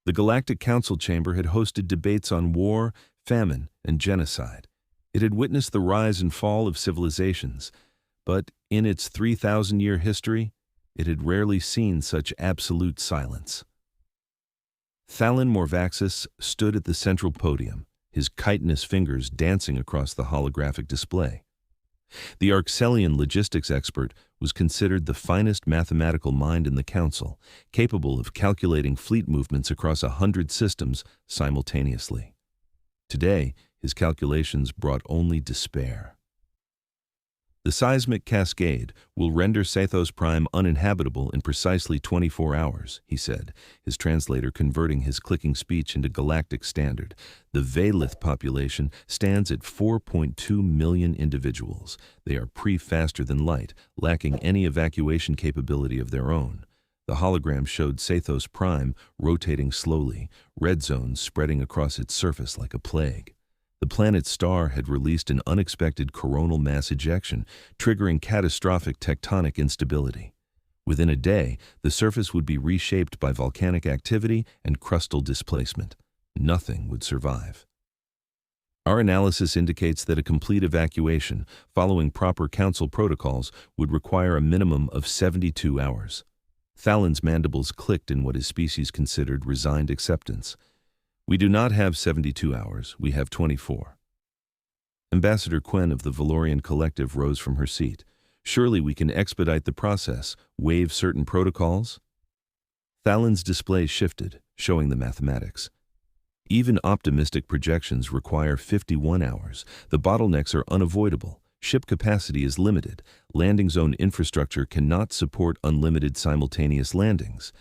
The Galactic Council chamber had hosted debates on war, famine, and genocide. It had witnessed the rise and fall of civilizations, but in its 3,000-year history, it had rarely seen such absolute silence. Thalin Morvaxis stood at the central podium, his chitinous fingers dancing across the holographic display. The Arxelian logistics expert was considered the finest mathematical mind in the council, capable of calculating fleet movements across 100 systems simultaneously. Today, his calculations brought only despair. The seismic cascade will render Sathos Prime uninhabitable in precisely 24 hours, he said, his translator converting his clicking speech into galactic standard. The Veylith population stands at 4.2 million individuals. They are faster than light, lacking any evacuation capability of their own. The hologram showed Sathos Prime rotating slowly, red zones spreading across its surface like a plague. The planet's star had released an unexpected coronal mass ejection, triggering catastrophic tectonic instability. Within a day, the surface would be reshaped by volcanic activity and crustal displacement. Nothing would survive. Our analysis indicates that a complete evacuation, following proper council protocols, would require a minimum of 72 hours. Thalin's mandibles clicked in what his species considered resigned acceptance. We do not have 72 hours, we have 24. Ambassador Quen of the Valorian Collective rose from her seat. Surely we can expedite the process, waive certain protocols? Thalin's display shifted, showing the mathematics. Even optimistic projections require 51 hours. The bottlenecks are unavoidable. Ship capacity is limited. Landing zone infrastructure cannot support unlimited simultaneous landings.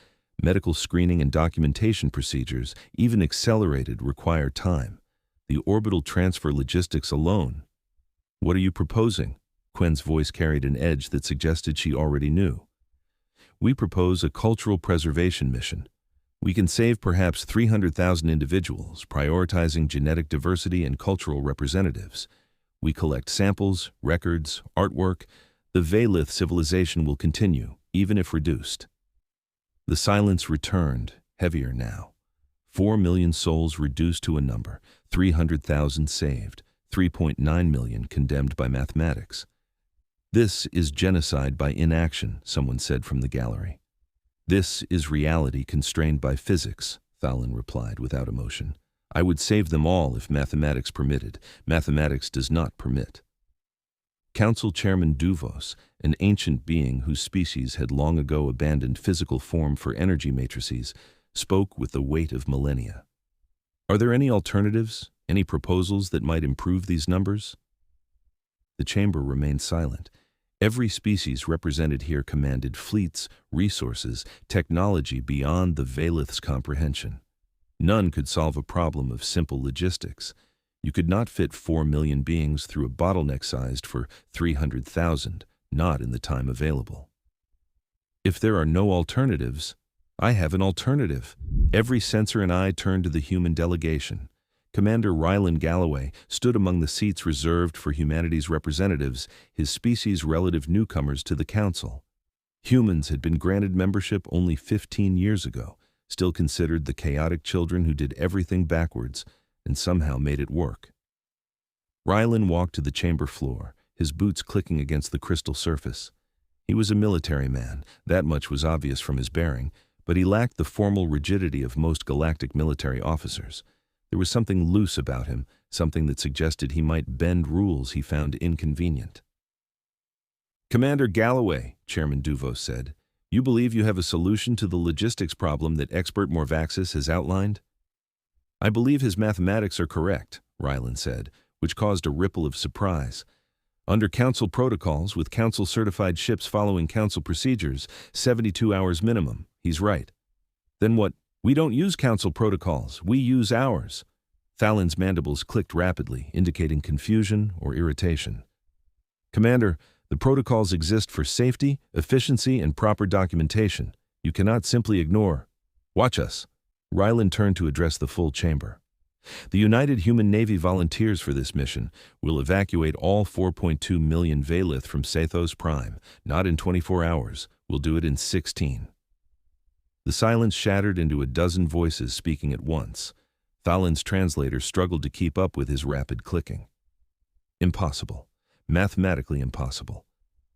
Medical screening and documentation procedures, even accelerated, require time. The orbital transfer logistics alone. What are you proposing? Quen's voice carried an edge that suggested she already knew. We propose a cultural preservation mission. We can save perhaps 300,000 individuals, prioritizing genetic diversity and cultural representatives. We collect samples, records, artwork. The Veylith civilization will continue, even if reduced. The silence returned, heavier now. 4 million souls reduced to a number, 300,000 saved, 3.9 million condemned by mathematics. This is genocide by inaction, someone said from the gallery. This is reality constrained by physics, Thalin replied without emotion. I would save them all if mathematics permitted. Mathematics does not permit. Council Chairman Duvos, an ancient being whose species had long ago abandoned physical form for energy matrices, spoke with the weight of millennia. Are there any alternatives, any proposals that might improve these numbers? The chamber remained silent. Every species represented here commanded fleets, resources, technology beyond the Veylith's comprehension. None could solve a problem of simple logistics. You could not fit 4 million beings through a bottleneck sized for 300,000, not in the time available. If there are no alternatives, I have an alternative. Every sensor and eye turned to the human delegation. Commander Rylan Galloway stood among the seats reserved for humanity's representatives, his species' relative newcomers to the council. Humans had been granted membership only 15 years ago, still considered the chaotic children who did everything backwards, and somehow made it work. Rylan walked to the chamber floor, his boots clicking against the crystal surface. He was a military man, that much was obvious from his bearing, but he lacked the formal rigidity of most galactic military officers. There was something loose about him, something that suggested he might bend rules he found inconvenient. Commander Galloway, Chairman Duvos said, you believe you have a solution to the logistics problem that expert Morvaxis has outlined? I believe his mathematics are correct, Rylan said, which caused a ripple of surprise. Under council protocols, with council-certified ships following council procedures, 72 hours minimum. He's right. Then what? We don't use council protocols. We use ours. Thalin's mandibles clicked rapidly, indicating confusion or irritation. Commander, the protocols exist for safety, efficiency, and proper documentation. You cannot simply ignore. Watch us. Rylan turned to address the full chamber. The United Human Navy volunteers for this mission will evacuate all 4.2 million Veylith from Sathos Prime, not in 24 hours. We'll do it in 16. The silence shattered into a dozen voices speaking at once. Thalin's translator struggled to keep up with his rapid clicking. Impossible. Mathematically impossible.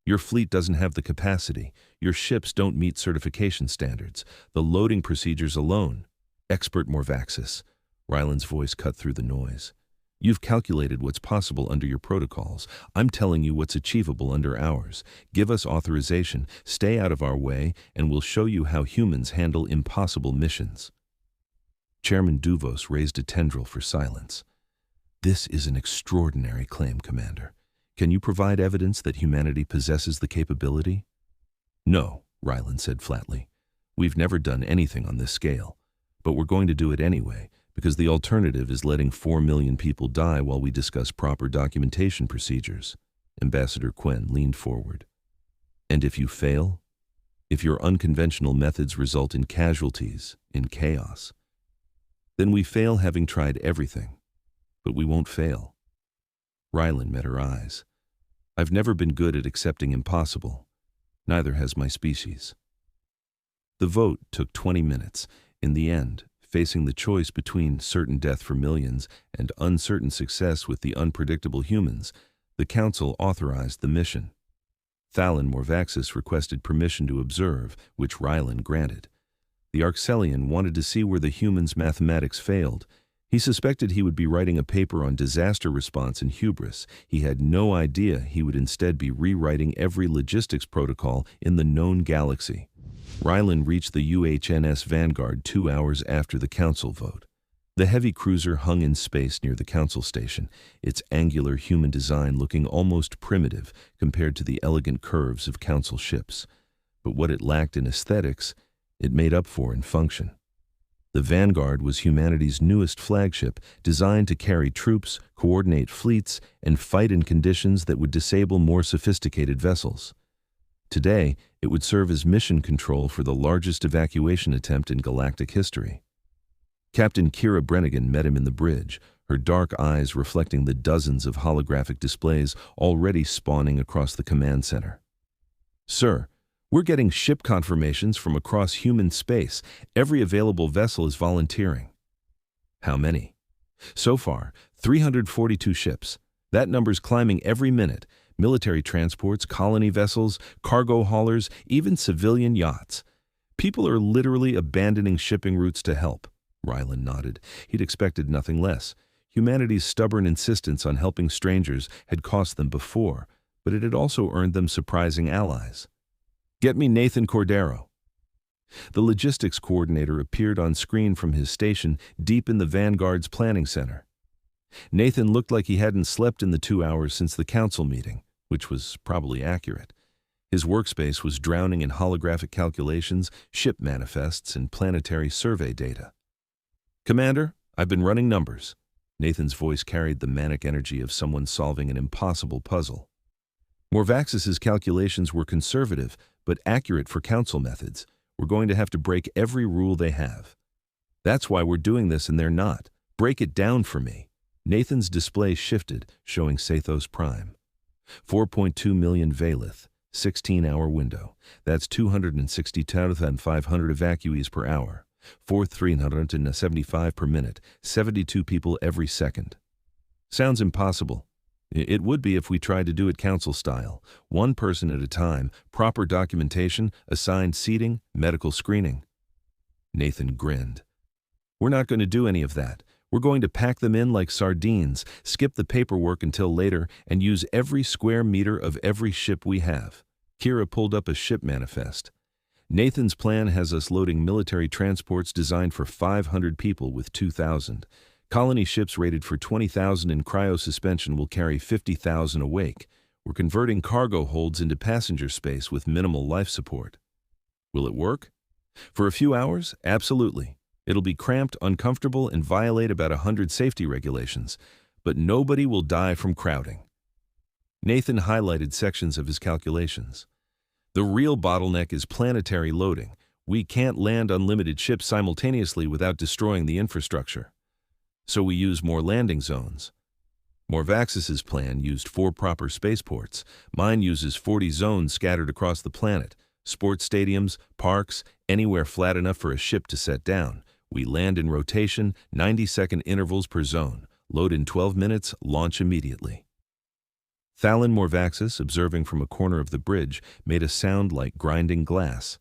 Your fleet doesn't have the capacity. Your ships don't meet certification standards. The loading procedures alone. Expert Morvaxis. Rylan's voice cut through the noise. You've calculated what's possible under your protocols. I'm telling you what's achievable under ours. Give us authorization, stay out of our way, and we'll show you how humans handle impossible missions. Chairman Duvos raised a tendril for silence. This is an extraordinary claim, Commander. Can you provide evidence that humanity possesses the capability? No, Rylan said flatly. We've never done anything on this scale, but we're going to do it anyway, because the alternative is letting 4 million people die while we discuss proper documentation procedures. Ambassador Quen leaned forward. And if you fail? If your unconventional methods result in casualties, in chaos? Then we fail having tried everything, but we won't fail. Rylan met her eyes. I've never been good at accepting impossible. Neither has my species. The vote took 20 minutes. In the end, facing the choice between certain death for millions and uncertain success with the unpredictable humans, the Council authorized the mission. Thalin Morvaxis requested permission to observe, which Rylan granted. The Arxelian wanted to see where the humans' mathematics failed. He suspected he would be writing a paper on disaster response and hubris. He had no idea he would instead be rewriting every logistics protocol in the known galaxy. Rylan reached the UHNS Vanguard 2 hours after the Council vote. The heavy cruiser hung in space near the Council station, its angular human design looking almost primitive compared to the elegant curves of Council ships. But what it lacked in aesthetics, it made up for in function. The Vanguard was humanity's newest flagship, designed to carry troops, coordinate fleets, and fight in conditions that would disable more sophisticated vessels. Today, it would serve as mission control for the largest evacuation attempt in galactic history. Captain Kira Brennigan met him in the bridge, her dark eyes reflecting the dozens of holographic displays already spawning across the command center. Sir, we're getting ship confirmations from across human space. Every available vessel is volunteering. How many? So far, 342 ships. That number's climbing every minute. Military transports, colony vessels, cargo haulers, even civilian yachts. People are literally abandoning shipping routes to help. Rylan nodded. He'd expected nothing less. Humanity's stubborn insistence on helping strangers had cost them before, but it had also earned them surprising allies. Get me Nathan Cordero. The logistics coordinator appeared on screen from his station deep in the Vanguard's planning center. Nathan looked like he hadn't slept in the 2 hours since the council meeting, which was probably accurate. His workspace was drowning in holographic calculations, ship manifests, and planetary survey data. Commander, I've been running numbers. Nathan's voice carried the manic energy of someone solving an impossible puzzle. Morvaxis's calculations were conservative, but accurate for council methods. We're going to have to break every rule they have. That's why we're doing this and they're not. Break it down for me. Nathan's display shifted, showing Sathos Prime. 4.2 million Veylith, 16-hour window. That's 260,500 evacuees per hour. 4,375 per minute, 72 people every second. Sounds impossible. It would be if we tried to do it council style, one person at a time, proper documentation, assigned seating, medical screening. Nathan grinned. We're not going to do any of that. We're going to pack them in like sardines, skip the paperwork until later, and use every square meter of every ship we have. Kira pulled up a ship manifest. Nathan's plan has us loading military transports designed for 500 people with 2,000. Colony ships rated for 20,000 in cryosuspension will carry 50,000 awake. We're converting cargo holds into passenger space with minimal life support. Will it work? For a few hours? Absolutely. It'll be cramped, uncomfortable, and violate about 100 safety regulations, but nobody will die from crowding. Nathan highlighted sections of his calculations. The real bottleneck is planetary loading. We can't land unlimited ships simultaneously without destroying the infrastructure. So we use more landing zones. Morvaxis's plan used 4 proper spaceports. Mine uses 40 zones scattered across the planet. Sports stadiums, parks, Anywhere flat enough for a ship to set down. We land in rotation, 90-second intervals per zone. Load in 12 minutes, launch immediately. Thalin Morvaxis, observing from a corner of the bridge, made a sound like grinding glass.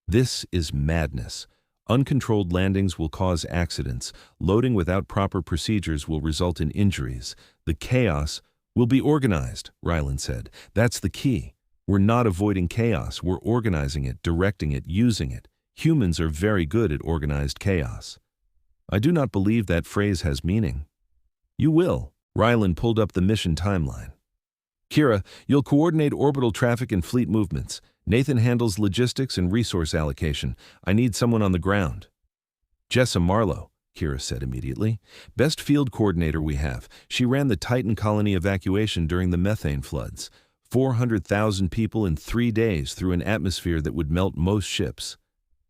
This is madness. Uncontrolled landings will cause accidents. Loading without proper procedures will result in injuries. The chaos will be organized, Rylan said. That's the key. We're not avoiding chaos. We're organizing it, directing it, using it. Humans are very good at organized chaos. I do not believe that phrase has meaning. You will. Rylan pulled up the mission timeline. Kira, you'll coordinate orbital traffic and fleet movements. Nathan handles logistics and resource allocation. I need someone on the ground. Jessa Marlowe, Kira said immediately. Best field coordinator we have. She ran the Titan colony evacuation during the methane floods. 400,000 people in 3 days through an atmosphere that would melt most ships.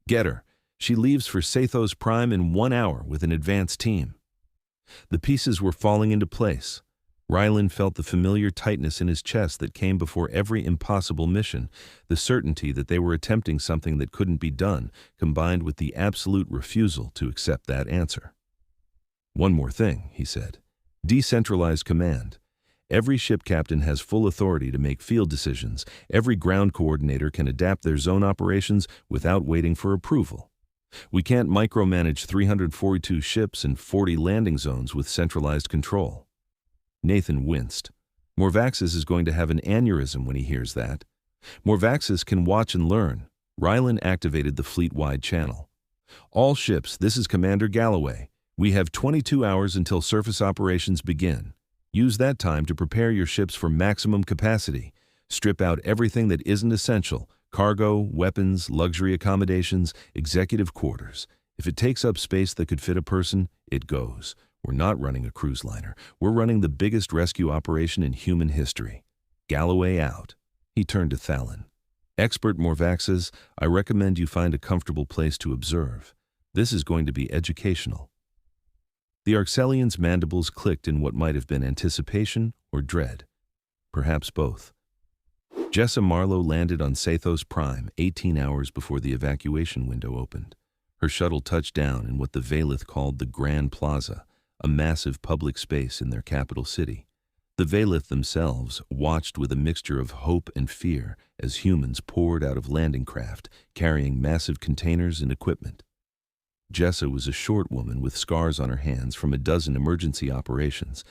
Get her. She leaves for Sathos Prime in 1 hour with an advance team. The pieces were falling into place. Rylan felt the familiar tightness in his chest that came before every impossible mission, the certainty that they were attempting something that couldn't be done, combined with the absolute refusal to accept that answer. One more thing, he said. Decentralized command. Every ship captain has full authority to make field decisions. Every ground coordinator can adapt their zone operations without waiting for approval. We can't micromanage 342 ships and 40 landing zones with centralized control. Nathan winced. Morvaxis is going to have an aneurysm when he hears that. Morvaxis can watch and learn. Rylan activated the fleet-wide channel. All ships, this is Commander Galloway. We have 22 hours until surface operations begin. Use that time to prepare your ships for maximum capacity. Strip out everything that isn't essential. Cargo, weapons, luxury accommodations, executive quarters. If it takes up space that could fit a person, it goes. We're not running a cruise liner. We're running the biggest rescue operation in human history. Galloway out. He turned to Thalin. Expert Morvaxis, I recommend you find a comfortable place to observe. This is going to be educational. The Arxelian's mandibles clicked in what might have been anticipation or dread. Perhaps both. Jessa Marlowe landed on Sathos Prime 18 hours before the evacuation window opened. Her shuttle touched down in what the Veylith called the Grand Plaza, a massive public space in their capital city. The Veylith themselves watched with a mixture of hope and fear as humans poured out of landing craft, carrying massive containers and equipment. Jessa was a short woman with scars on her hands from a dozen emergency operations.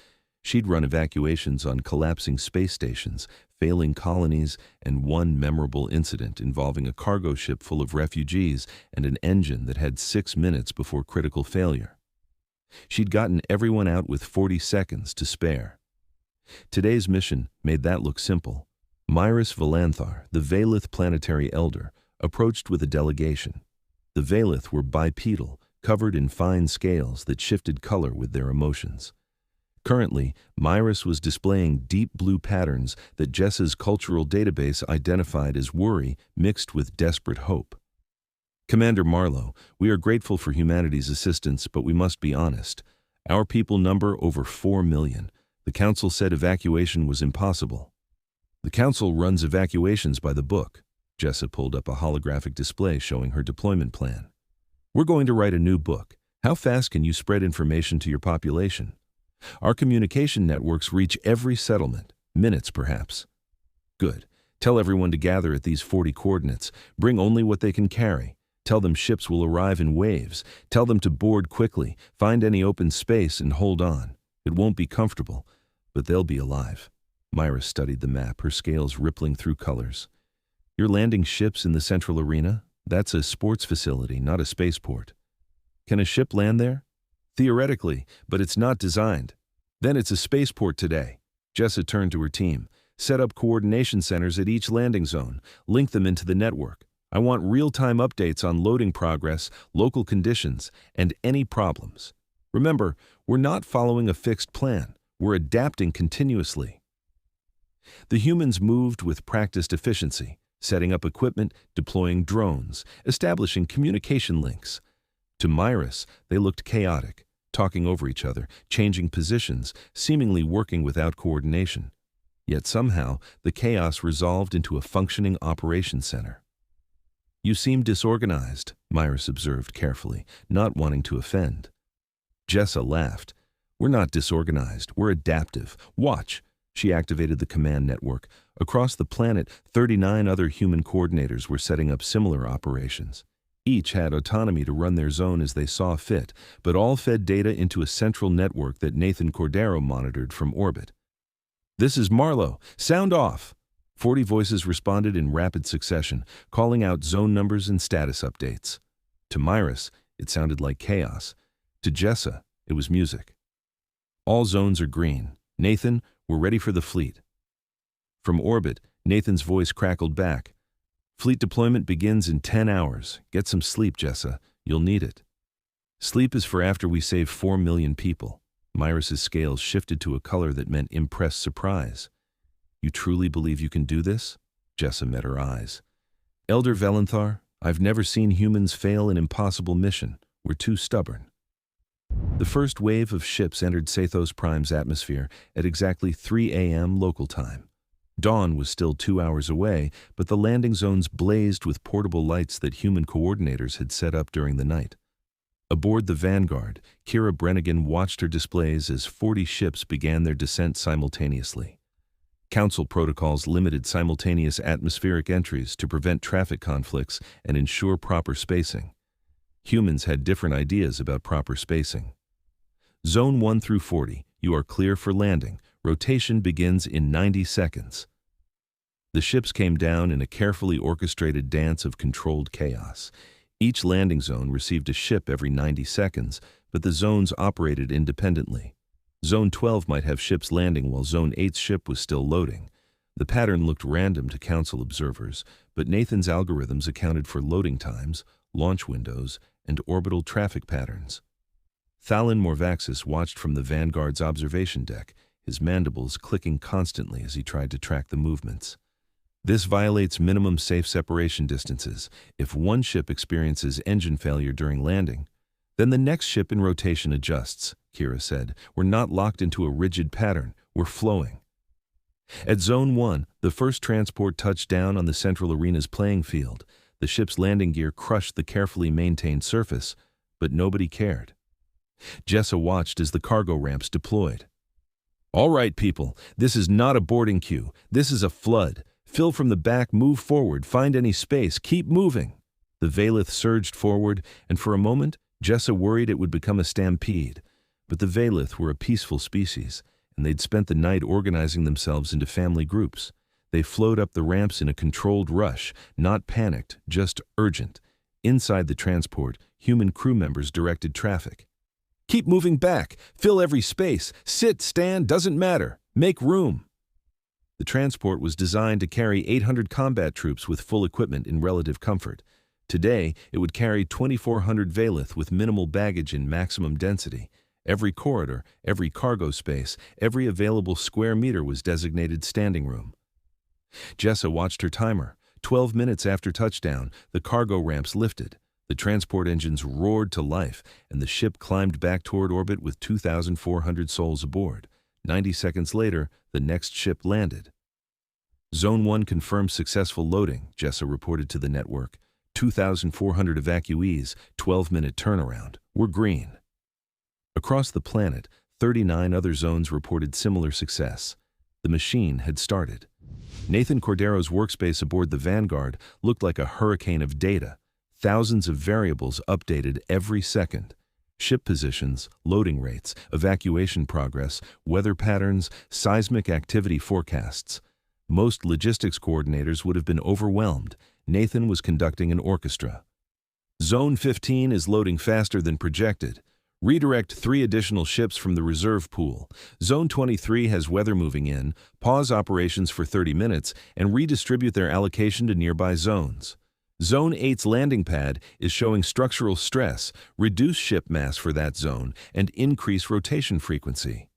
She'd run evacuations on collapsing space stations, failing colonies, and one memorable incident involving a cargo ship full of refugees and an engine that had 6 minutes before critical failure. She'd gotten everyone out with 40 seconds to spare. Today's mission made that look simple. Myris Valanthar, the Veylith planetary elder, approached with a delegation. The Veylith were bipedal, covered in fine scales that shifted color with their emotions. Currently, Myris was displaying deep blue patterns that Jessa's cultural database identified as worry mixed with desperate hope. Commander Marlowe, we are grateful for humanity's assistance, but we must be honest. Our people number over 4 million. The Council said evacuation was impossible. The Council runs evacuations by the book. Jessa pulled up a holographic display showing her deployment plan. We're going to write a new book. How fast can you spread information to your population? Our communication networks reach every settlement. Minutes, perhaps. Good. Tell everyone to gather at these 40 coordinates. Bring only what they can carry. Tell them ships will arrive in waves. Tell them to board quickly, find any open space, and hold on. It won't be comfortable, but they'll be alive. Myra studied the map, her scales rippling through colors. You're landing ships in the central arena? That's a sports facility, not a spaceport. Can a ship land there? Theoretically, but it's not designed. Then it's a spaceport today. Jessa turned to her team. Set up coordination centers at each landing zone. Link them into the network. I want real-time updates on loading progress, local conditions, and any problems. Remember, we're not following a fixed plan. We're adapting continuously. The humans moved with practiced efficiency, setting up equipment, deploying drones, establishing communication links. To Myris, they looked chaotic, talking over each other, changing positions, seemingly working without coordination. Yet somehow, the chaos resolved into a functioning operations center. You seem disorganized, Myris observed carefully, not wanting to offend. Jessa laughed. We're not disorganized, we're adaptive. Watch. She activated the command network. Across the planet, 39 other human coordinators were setting up similar operations. Each had autonomy to run their zone as they saw fit, but all fed data into a central network that Nathan Cordero monitored from orbit. This is Marlowe. Sound off! 40 voices responded in rapid succession, calling out zone numbers and status updates. To Myris, it sounded like chaos. To Jessa, it was music. All zones are green. Nathan, we're ready for the fleet. From orbit, Nathan's voice crackled back. Fleet deployment begins in 10 hours. Get some sleep, Jessa. You'll need it. Sleep is for after we save 4 million people. Myris's scales shifted to a color that meant impressed surprise. You truly believe you can do this? Jessa met her eyes. Elder Veylith, I've never seen humans fail an impossible mission. We're too stubborn. The first wave of ships entered Sathos Prime's atmosphere at exactly 3 a.m. local time. Dawn was still 2 hours away, but the landing zones blazed with portable lights that human coordinators had set up during the night. Aboard the Vanguard, Kira Brennigan watched her displays as 40 ships began their descent simultaneously. Council protocols limited simultaneous atmospheric entries to prevent traffic conflicts and ensure proper spacing. Humans had different ideas about proper spacing. Zone 1 through 40, you are clear for landing. Rotation begins in 90 seconds. The ships came down in a carefully orchestrated dance of controlled chaos. Each landing zone received a ship every 90 seconds, but the zones operated independently. Zone 12 might have ships landing while Zone 8's ship was still loading. The pattern looked random to Council observers, but Nathan's algorithms accounted for loading times, launch windows, and orbital traffic patterns. Thalin Morvaxis watched from the Vanguard's observation deck, his mandibles clicking constantly as he tried to track the movements. This violates minimum safe separation distances. If one ship experiences engine failure during landing, then the next ship in rotation adjusts, Kira said. We're not locked into a rigid pattern, we're flowing. At Zone 1, the first transport touched down on the central arena's playing field. The ship's landing gear crushed the carefully maintained surface, but nobody cared. Jessa watched as the cargo ramps deployed. All right, people, this is not a boarding queue. This is a flood. Fill from the back, move forward, find any space, keep moving. The Veylith surged forward, and for a moment, Jessa worried it would become a stampede. But the Veylith were a peaceful species, and they'd spent the night organizing themselves into family groups. They flowed up the ramps in a controlled rush, not panicked, just urgent. Inside the transport, human crew members directed traffic. Keep moving back, fill every space, sit, stand, doesn't matter, make room. The transport was designed to carry 800 combat troops with full equipment in relative comfort. Today, it would carry 2,400 Veylith with minimal baggage in maximum density. Every corridor, every cargo space, every available square meter was designated standing room. Jessa watched her timer. 12 minutes after touchdown, the cargo ramps lifted. The transport engines roared to life, and the ship climbed back toward orbit with 2,400 souls aboard. 90 seconds later, the next ship landed. Zone 1 confirmed successful loading, Jessa reported to the network. 2,400 evacuees, 12-minute turnaround. We're green. Across the planet, 39 other zones reported similar success. The machine had started. Nathan Cordero's workspace aboard the Vanguard looked like a hurricane of data. Thousands of variables updated every second. Ship positions, loading rates, evacuation progress, weather patterns, seismic activity forecasts. Most logistics coordinators would have been overwhelmed. Nathan was conducting an orchestra. Zone 15 is loading faster than projected. Redirect 3 additional ships from the reserve pool. Zone 23 has weather moving in. Pause operations for 30 minutes and redistribute their allocation to nearby zones. Zone 8's landing pad is showing structural stress. Reduce ship mass for that zone and increase rotation frequency.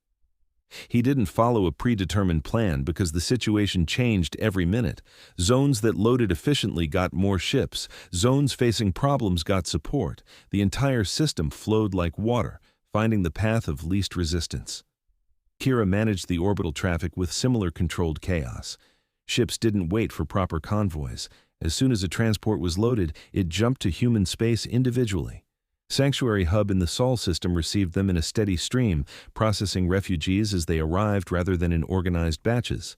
He didn't follow a predetermined plan because the situation changed every minute. Zones that loaded efficiently got more ships. Zones facing problems got support. The entire system flowed like water, finding the path of least resistance. Kira managed the orbital traffic with similar controlled chaos. Ships didn't wait for proper convoys, As soon as a transport was loaded, it jumped to human space individually. Sanctuary Hub in the Sol system received them in a steady stream, processing refugees as they arrived rather than in organized batches.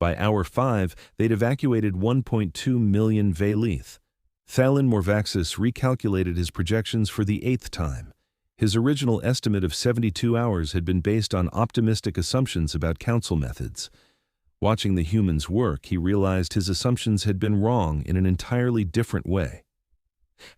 By hour 5, they'd evacuated 1.2 million Veylith. Thalin Morvaxis recalculated his projections for the 8th time. His original estimate of 72 hours had been based on optimistic assumptions about council methods. Watching the humans work, he realized his assumptions had been wrong in an entirely different way.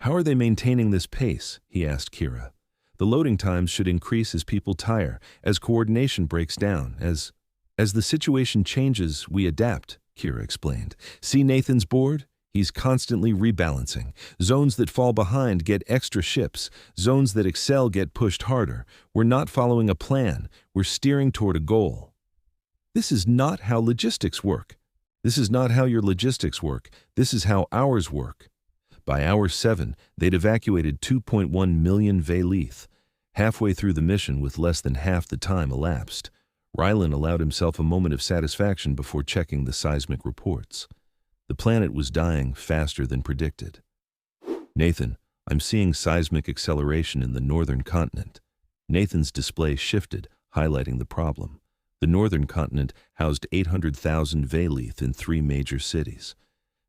"How are they maintaining this pace?" he asked Kira. "The loading times should increase as people tire, as coordination breaks down, as the situation changes, we adapt," Kira explained. "See Nathan's board? He's constantly rebalancing. Zones that fall behind get extra ships. Zones that excel get pushed harder. We're not following a plan. We're steering toward a goal." "This is not how logistics work." "This is not how your logistics work. This is how ours work." By hour 7, they'd evacuated 2.1 million Veylith. Halfway through the mission with less than half the time elapsed, Rylan allowed himself a moment of satisfaction before checking the seismic reports. The planet was dying faster than predicted. "Nathan, I'm seeing seismic acceleration in the northern continent." Nathan's display shifted, highlighting the problem. The northern continent housed 800,000 Veylith in 3 major cities.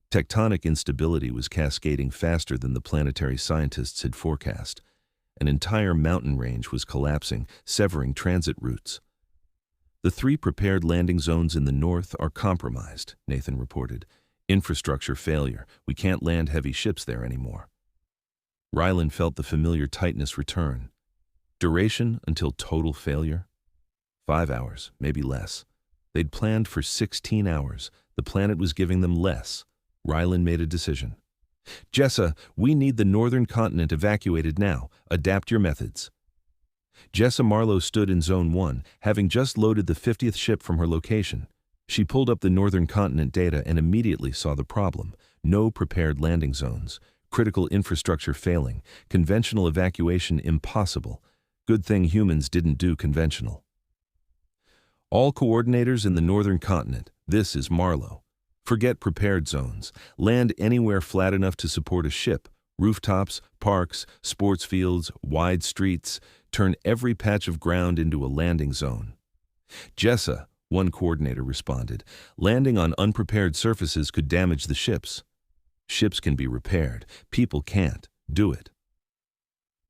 Tectonic instability was cascading faster than the planetary scientists had forecast. An entire mountain range was collapsing, severing transit routes. "The 3 prepared landing zones in the north are compromised," Nathan reported. "Infrastructure failure. We can't land heavy ships there anymore." Rylan felt the familiar tightness return. Duration until total failure? 5 hours, maybe less. They'd planned for 16 hours. The planet was giving them less. Rylan made a decision. "Jessa, we need the northern continent evacuated now. Adapt your methods." Jessa Marlowe stood in Zone 1, having just loaded the 50th ship from her location. She pulled up the northern continent data and immediately saw the problem. No prepared landing zones. Critical infrastructure failing. Conventional evacuation impossible. Good thing humans didn't do conventional. "All coordinators in the northern continent. This is Marlowe. Forget prepared zones. Land anywhere flat enough to support a ship. Rooftops, parks, sports fields, wide streets. Turn every patch of ground into a landing zone." "Jessa," one coordinator responded, "landing on unprepared surfaces could damage the ships." "Ships can be repaired. People can't. Do it."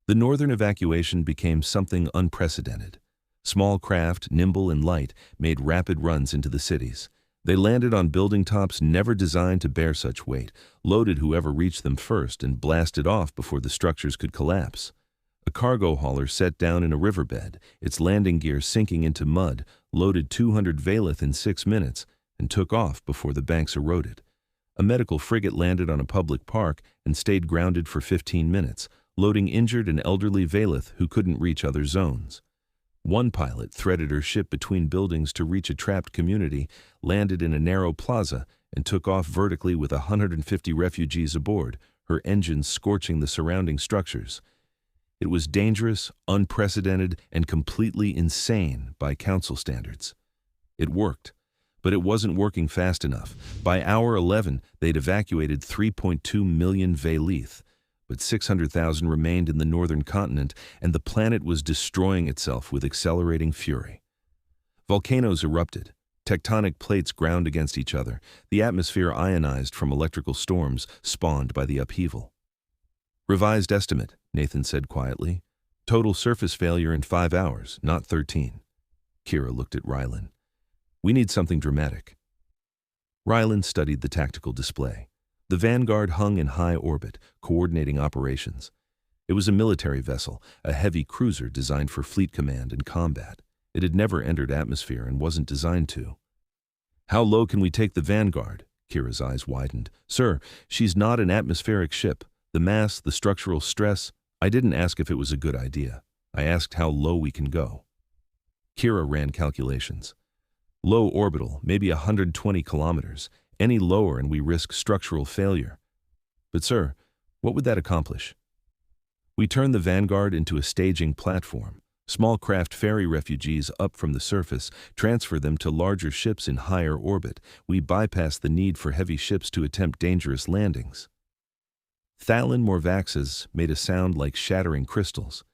The northern evacuation became something unprecedented. Small craft, nimble and light, made rapid runs into the cities. They landed on building tops never designed to bear such weight, loaded whoever reached them first, and blasted off before the structures could collapse. A cargo hauler set down in a riverbed, its landing gear sinking into mud, loaded 200 Veylith in 6 minutes, and took off before the banks eroded. A medical frigate landed on a public park and stayed grounded for 15 minutes, loading injured and elderly Veylith who couldn't reach other zones. One pilot threaded her ship between buildings to reach a trapped community, landed in a narrow plaza, and took off vertically with 150 refugees aboard, her engines scorching the surrounding structures. It was dangerous, unprecedented, and completely insane by council standards. It worked, but it wasn't working fast enough. By hour 11, they'd evacuated 3.2 million Veylith, but 600,000 remained in the northern continent, and the planet was destroying itself with accelerating fury. Volcanoes erupted. Tectonic plates ground against each other. The atmosphere ionized from electrical storms spawned by the upheaval. "Revised estimate," Nathan said quietly. "Total surface failure in 5 hours, not 13. Kira looked at Rylan. "We need something dramatic." Rylan studied the tactical display. The Vanguard hung in high orbit, coordinating operations. It was a military vessel, a heavy cruiser designed for fleet command and combat. It had never entered atmosphere and wasn't designed to. "How low can we take the Vanguard?" Kira's eyes widened. "Sir, she's not an atmospheric ship. The mass, the structural stress. I didn't ask if it was a good idea. I asked how low we can go." Kira ran calculations. "Low orbital, maybe 120 kilometers. Any lower and we risk structural failure." "But sir, what would that accomplish?" "We turn the Vanguard into a staging platform. Small craft ferry refugees up from the surface, transfer them to larger ships in higher orbit. We bypass the need for heavy ships to attempt dangerous landings. Thalin Morvax's made a sound like shattering crystals.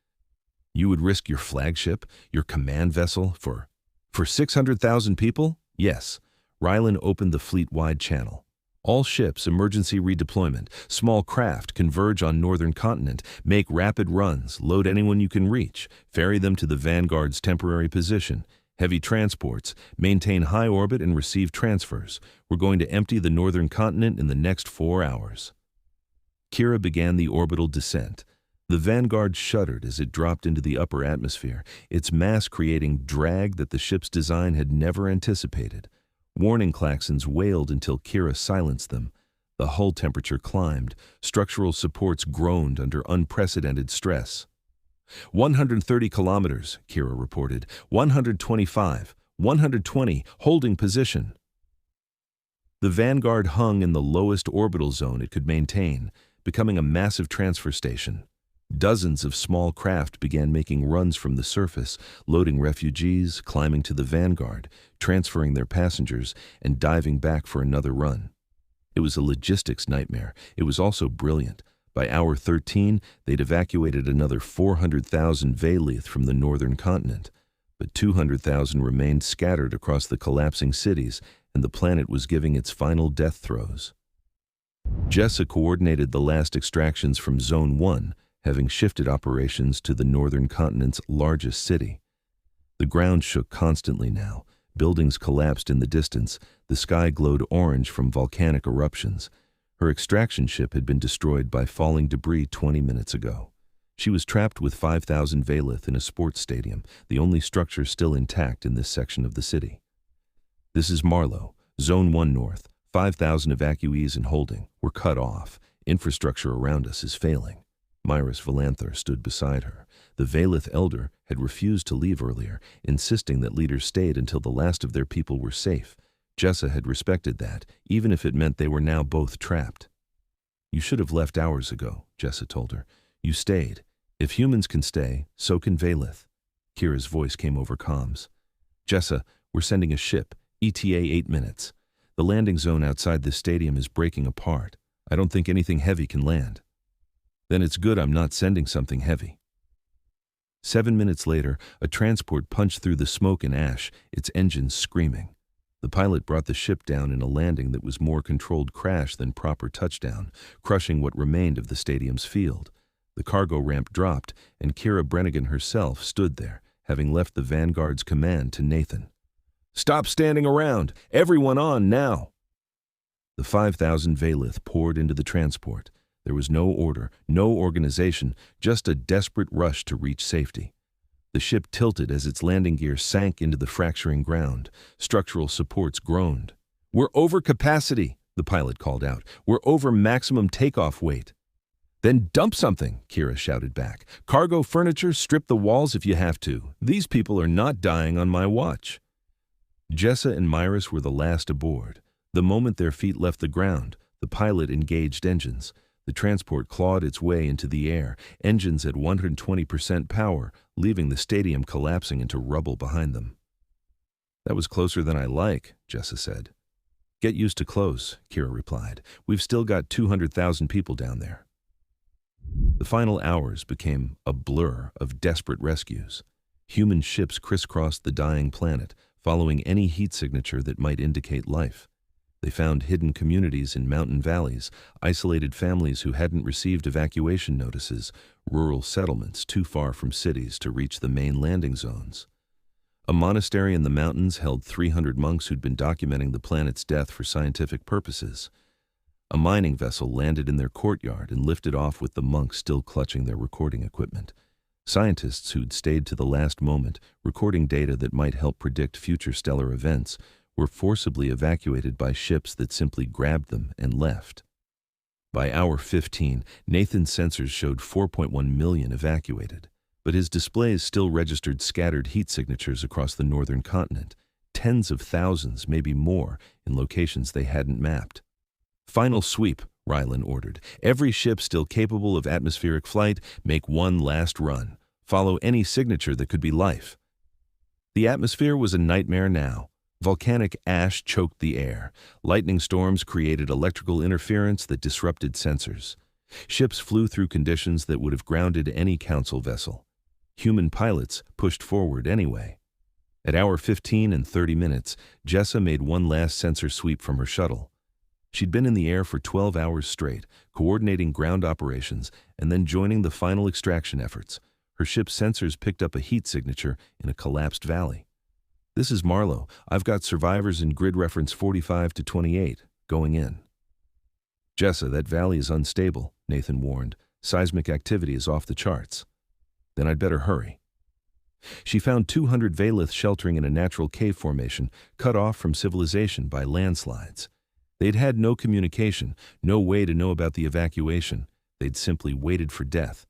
You would risk your flagship, your command vessel, for 600,000 people? Yes. Rylan opened the fleet-wide channel. All ships, emergency redeployment. Small craft, converge on northern continent. Make rapid runs. Load anyone you can reach. Ferry them to the Vanguard's temporary position. Heavy transports. Maintain high orbit and receive transfers. We're going to empty the northern continent in the next 4 hours. Kira began the orbital descent. The Vanguard shuddered as it dropped into the upper atmosphere, its mass creating drag that the ship's design had never anticipated. Warning klaxons wailed until Kira silenced them. The hull temperature climbed. Structural supports groaned under unprecedented stress. 130 kilometers, Kira reported. 125, 120, holding position. The Vanguard hung in the lowest orbital zone it could maintain, becoming a massive transfer station. Dozens of small craft began making runs from the surface, loading refugees, climbing to the Vanguard, transferring their passengers, and diving back for another run. It was a logistics nightmare. It was also brilliant. By hour 13, they'd evacuated another 400,000 Veylith from the northern continent, but 200,000 remained scattered across the collapsing cities, and the planet was giving its final death throes. Jessa coordinated the last extractions from Zone 1, having shifted operations to the northern continent's largest city. The ground shook constantly now. Buildings collapsed in the distance. The sky glowed orange from volcanic eruptions. Her extraction ship had been destroyed by falling debris 20 minutes ago. She was trapped with 5,000 Veylith in a sports stadium, the only structure still intact in this section of the city. This is Marlow, Zone 1 North. 5,000 evacuees in holding. We're cut off. Infrastructure around us is failing. Myris Valanther stood beside her. The Veylith elder had refused to leave earlier, insisting that leaders stayed until the last of their people were safe. Jessa had respected that, even if it meant they were now both trapped. You should have left hours ago, Jessa told her. You stayed. If humans can stay, so can Veylith. Kira's voice came over comms. Jessa, we're sending a ship, ETA 8 minutes. The landing zone outside this stadium is breaking apart. I don't think anything heavy can land. Then it's good I'm not sending something heavy. 7 minutes later, a transport punched through the smoke and ash, its engines screaming. The pilot brought the ship down in a landing that was more controlled crash than proper touchdown, crushing what remained of the stadium's field. The cargo ramp dropped, and Kira Brennigan herself stood there, having left the Vanguard's command to Nathan. Stop standing around! Everyone on now! The 5,000 Veylith poured into the transport. There was no order, no organization, just a desperate rush to reach safety. The ship tilted as its landing gear sank into the fracturing ground. Structural supports groaned. We're over capacity, the pilot called out. We're over maximum takeoff weight. Then dump something, Kira shouted back. Cargo furniture, strip the walls if you have to. These people are not dying on my watch. Jessa and Myris were the last aboard. The moment their feet left the ground, the pilot engaged engines. The transport clawed its way into the air, engines at 120% power, leaving the stadium collapsing into rubble behind them. That was closer than I like, Jessa said. Get used to close, Kira replied. We've still got 200,000 people down there. The final hours became a blur of desperate rescues. Human ships crisscrossed the dying planet, following any heat signature that might indicate life. They found hidden communities in mountain valleys, isolated families who hadn't received evacuation notices, rural settlements too far from cities to reach the main landing zones. A monastery in the mountains held 300 monks who'd been documenting the planet's death for scientific purposes. A mining vessel landed in their courtyard and lifted off with the monks still clutching their recording equipment. Scientists who'd stayed to the last moment, recording data that might help predict future stellar events, were forcibly evacuated by ships that simply grabbed them and left. By hour 15, Nathan's sensors showed 4.1 million evacuated, but his displays still registered scattered heat signatures across the northern continent, tens of thousands, maybe more, in locations they hadn't mapped. Final sweep, Rylan ordered. Every ship still capable of atmospheric flight, make one last run. follow any signature that could be life. The atmosphere was a nightmare now. Volcanic ash choked the air. Lightning storms created electrical interference that disrupted sensors. Ships flew through conditions that would have grounded any council vessel. Human pilots pushed forward anyway. At hour 15 and 30 minutes, Jessa made one last sensor sweep from her shuttle. She'd been in the air for 12 hours straight, coordinating ground operations and then joining the final extraction efforts. Her ship's sensors picked up a heat signature in a collapsed valley. "This is Marlowe. I've got survivors in grid reference 45 to 28, going in." "Jessa, that valley is unstable," Nathan warned. "Seismic activity is off the charts." "Then I'd better hurry." She found 200 Veylith sheltering in a natural cave formation, cut off from civilization by landslides. They'd had no communication, no way to know about the evacuation. They'd simply waited for death.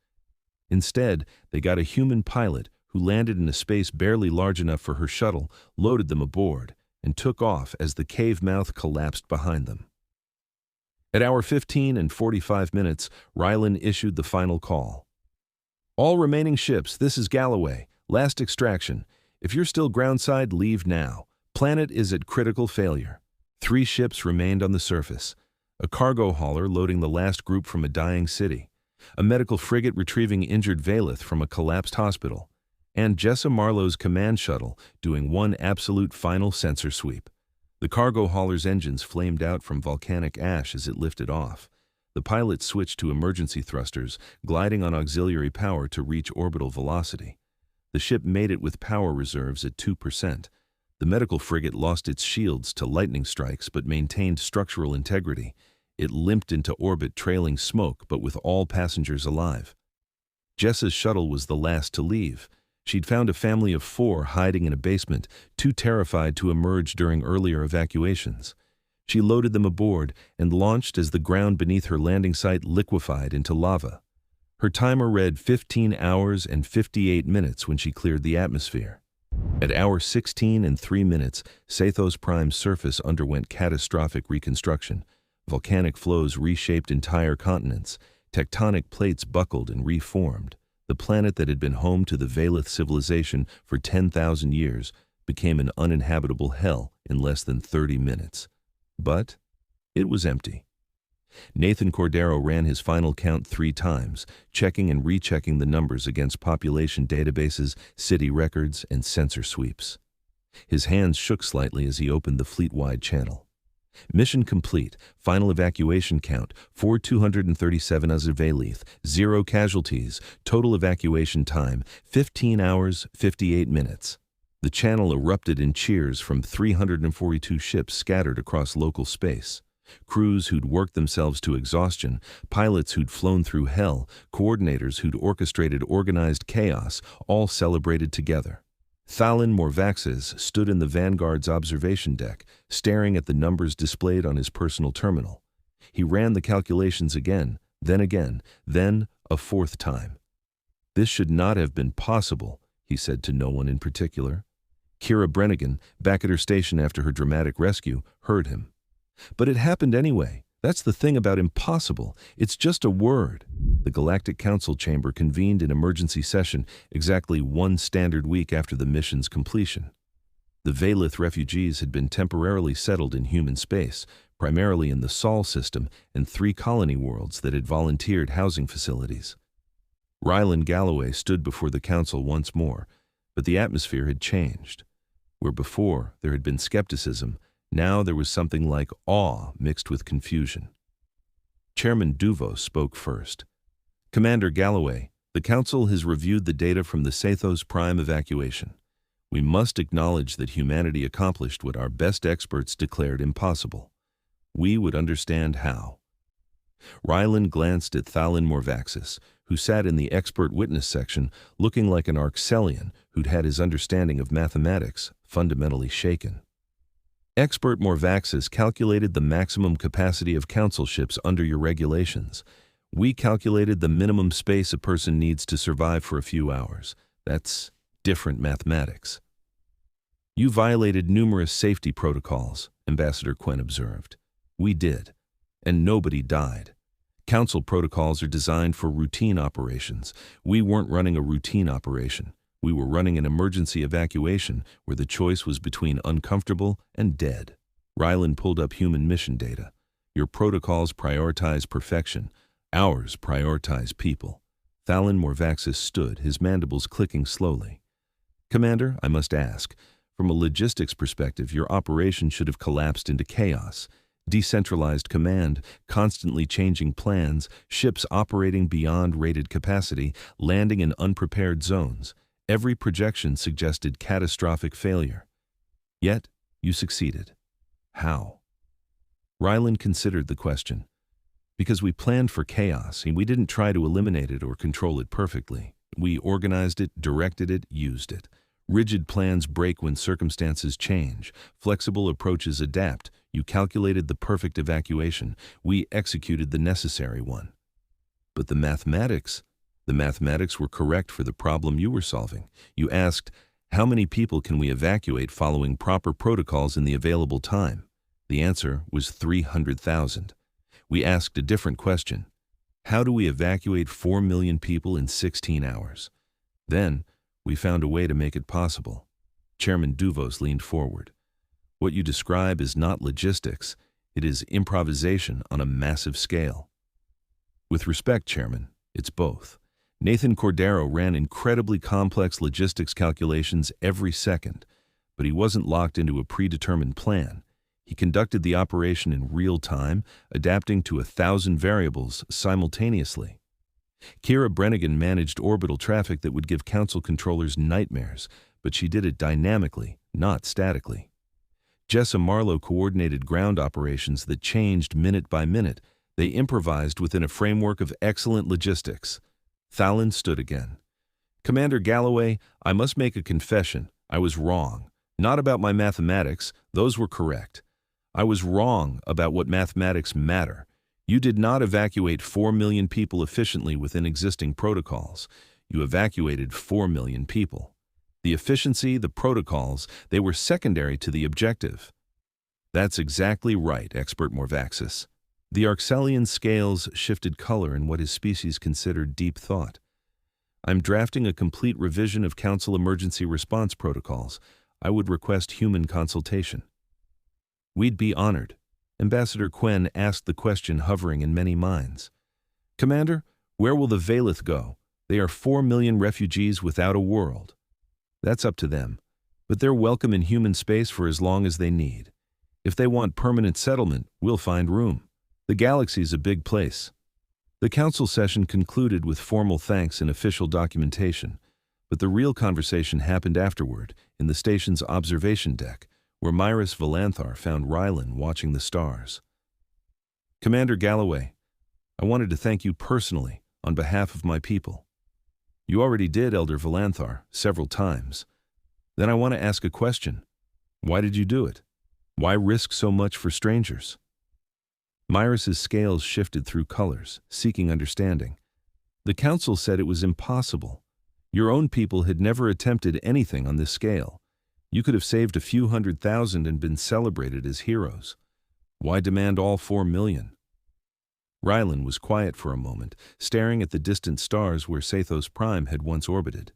Instead, they got a human pilot who landed in a space barely large enough for her shuttle, loaded them aboard, and took off as the cave mouth collapsed behind them. At hour 15 and 45 minutes, Rylan issued the final call. "All remaining ships, this is Galloway. Last extraction. If you're still groundside, leave now. Planet is at critical failure." 3 ships remained on the surface. A cargo hauler loading the last group from a dying city. A medical frigate retrieving injured Veylith from a collapsed hospital. And Jessa Marlowe's command shuttle doing one absolute final sensor sweep. The cargo hauler's engines flamed out from volcanic ash as it lifted off. The pilot switched to emergency thrusters, gliding on auxiliary power to reach orbital velocity. The ship made it with power reserves at 2%. The medical frigate lost its shields to lightning strikes but maintained structural integrity. It limped into orbit trailing smoke but with all passengers alive. Jessa's shuttle was the last to leave. She'd found a family of 4 hiding in a basement, too terrified to emerge during earlier evacuations. She loaded them aboard and launched as the ground beneath her landing site liquefied into lava. Her timer read 15 hours and 58 minutes when she cleared the atmosphere. At hour 16 and 3 minutes, Sathos Prime's surface underwent catastrophic reconstruction. Volcanic flows reshaped entire continents. Tectonic plates buckled and reformed. The planet that had been home to the Veylith civilization for 10,000 years became an uninhabitable hell in less than 30 minutes. But it was empty. Nathan Cordero ran his final count 3 times, checking and rechecking the numbers against population databases, city records, and sensor sweeps. His hands shook slightly as he opened the fleet-wide channel. Mission complete. Final evacuation count, 4,237 as of Veylith, 0 casualties. Total evacuation time, 15 hours, 58 minutes. The channel erupted in cheers from 342 ships scattered across local space. Crews who'd worked themselves to exhaustion, pilots who'd flown through hell, coordinators who'd orchestrated organized chaos, all celebrated together. Thalin Morvaxes stood in the Vanguard's observation deck, staring at the numbers displayed on his personal terminal. He ran the calculations again, then a 4th time. "This should not have been possible," he said to no one in particular. Kira Brennigan, back at her station after her dramatic rescue, heard him. "But it happened anyway. That's the thing about impossible. It's just a word." The Galactic Council chamber convened in emergency session exactly 1 standard week after the mission's completion. The Veylith refugees had been temporarily settled in human space, primarily in the Sol system and 3 colony worlds that had volunteered housing facilities. Rylan Galloway stood before the council once more, but the atmosphere had changed. Where before there had been skepticism, now there was something like awe mixed with confusion. Chairman Duvos spoke first. "Commander Galloway, the Council has reviewed the data from the Sathos Prime evacuation. We must acknowledge that humanity accomplished what our best experts declared impossible. We would understand how." Rylan glanced at Thalin Morvaxes, who sat in the expert witness section looking like an Arxelian who'd had his understanding of mathematics fundamentally shaken. "Expert Morvaxes calculated the maximum capacity of council ships under your regulations. We calculated the minimum space a person needs to survive for a few hours. That's different mathematics." "You violated numerous safety protocols," Ambassador Quinn observed. "We did. And nobody died. Council protocols are designed for routine operations. We weren't running a routine operation. We were running an emergency evacuation where the choice was between uncomfortable and dead. Rylan pulled up human mission data. Your protocols prioritize perfection. Ours prioritize people. Thalin Morvaxis stood, his mandibles clicking slowly. Commander, I must ask, from a logistics perspective, your operation should have collapsed into chaos. Decentralized command, constantly changing plans, ships operating beyond rated capacity, landing in unprepared zones. Every projection suggested catastrophic failure. Yet, you succeeded. How? Rylan considered the question. Because we planned for chaos, and we didn't try to eliminate it or control it perfectly. We organized it, directed it, used it. Rigid plans break when circumstances change. Flexible approaches adapt. You calculated the perfect evacuation. We executed the necessary one. But the mathematics were correct for the problem you were solving. You asked, how many people can we evacuate following proper protocols in the available time? The answer was 300,000. We asked a different question. How do we evacuate 4 million people in 16 hours? Then, we found a way to make it possible. Chairman Duvos leaned forward. What you describe is not logistics. It is improvisation on a massive scale. With respect, Chairman, it's both. Nathan Cordero ran incredibly complex logistics calculations every second, but he wasn't locked into a predetermined plan. He conducted the operation in real time, adapting to 1,000 variables simultaneously. Kira Brennigan managed orbital traffic that would give Council controllers nightmares, but she did it dynamically, not statically. Jessa Marlowe coordinated ground operations that changed minute by minute. They improvised within a framework of excellent logistics. Thalin stood again. Commander Galloway, I must make a confession. I was wrong. Not about my mathematics, those were correct. I was wrong about what mathematics matter. You did not evacuate 4 million people efficiently within existing protocols. You evacuated 4 million people. The efficiency, the protocols, they were secondary to the objective. That's exactly right, Expert Morvaxis. The Arxelian scales shifted color in what his species considered deep thought. I'm drafting a complete revision of Council emergency response protocols. I would request human consultation. We'd be honored. Ambassador Quen asked the question hovering in many minds. Commander, where will the Veylith go? They are 4 million refugees without a world. That's up to them, but they're welcome in human space for as long as they need. If they want permanent settlement, we'll find room. The galaxy's a big place. The Council session concluded with formal thanks and official documentation, but the real conversation happened afterward in the station's observation deck, where Myris Valanthar found Rylan watching the stars. Commander Galloway, I wanted to thank you personally on behalf of my people. You already did, Elder Valanthar, several times. Then I want to ask a question. Why did you do it? Why risk so much for strangers? Myris's scales shifted through colors, seeking understanding. The Council said it was impossible. Your own people had never attempted anything on this scale. You could have saved a few 100,000 and been celebrated as heroes. Why demand all 4 million? Rylan was quiet for a moment, staring at the distant stars where Sathos Prime had once orbited.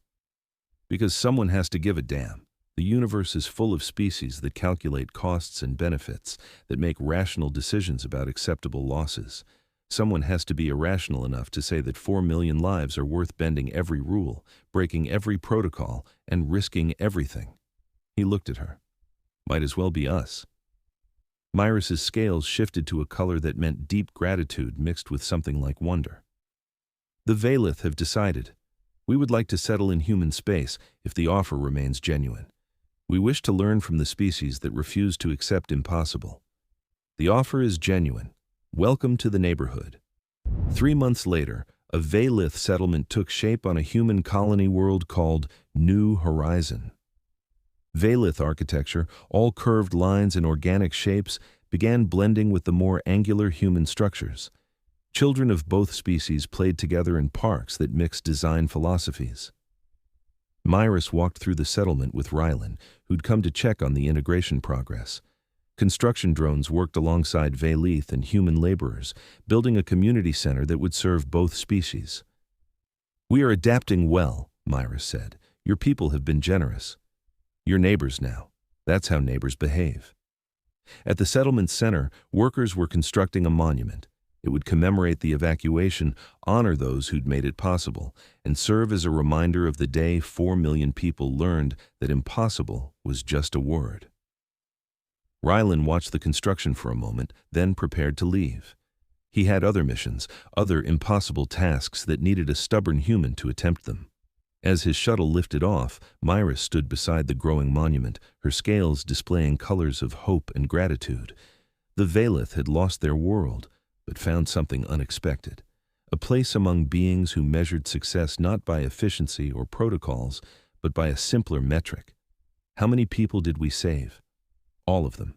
Because someone has to give a damn. The universe is full of species that calculate costs and benefits, that make rational decisions about acceptable losses. Someone has to be irrational enough to say that 4 million lives are worth bending every rule, breaking every protocol, and risking everything. He looked at her. Might as well be us. Myris's scales shifted to a color that meant deep gratitude mixed with something like wonder. The Veylith have decided. We would like to settle in human space if the offer remains genuine. We wish to learn from the species that refuse to accept impossible. The offer is genuine. Welcome to the neighborhood. 3 months later, a Veylith settlement took shape on a human colony world called New Horizon. Veylith architecture, all curved lines and organic shapes, began blending with the more angular human structures. Children of both species played together in parks that mixed design philosophies. Myris walked through the settlement with Rylan, who'd come to check on the integration progress. Construction drones worked alongside Veylith and human laborers, building a community center that would serve both species. "We are adapting well," Myra said. "Your people have been generous. You're neighbors now. That's how neighbors behave." At the settlement center, workers were constructing a monument. It would commemorate the evacuation, honor those who'd made it possible, and serve as a reminder of the day 4 million people learned that impossible was just a word. Rylan watched the construction for a moment, then prepared to leave. He had other missions, other impossible tasks that needed a stubborn human to attempt them. As his shuttle lifted off, Myra stood beside the growing monument, her scales displaying colors of hope and gratitude. The Veylith had lost their world, but found something unexpected. A place among beings who measured success not by efficiency or protocols, but by a simpler metric. How many people did we save? All of them.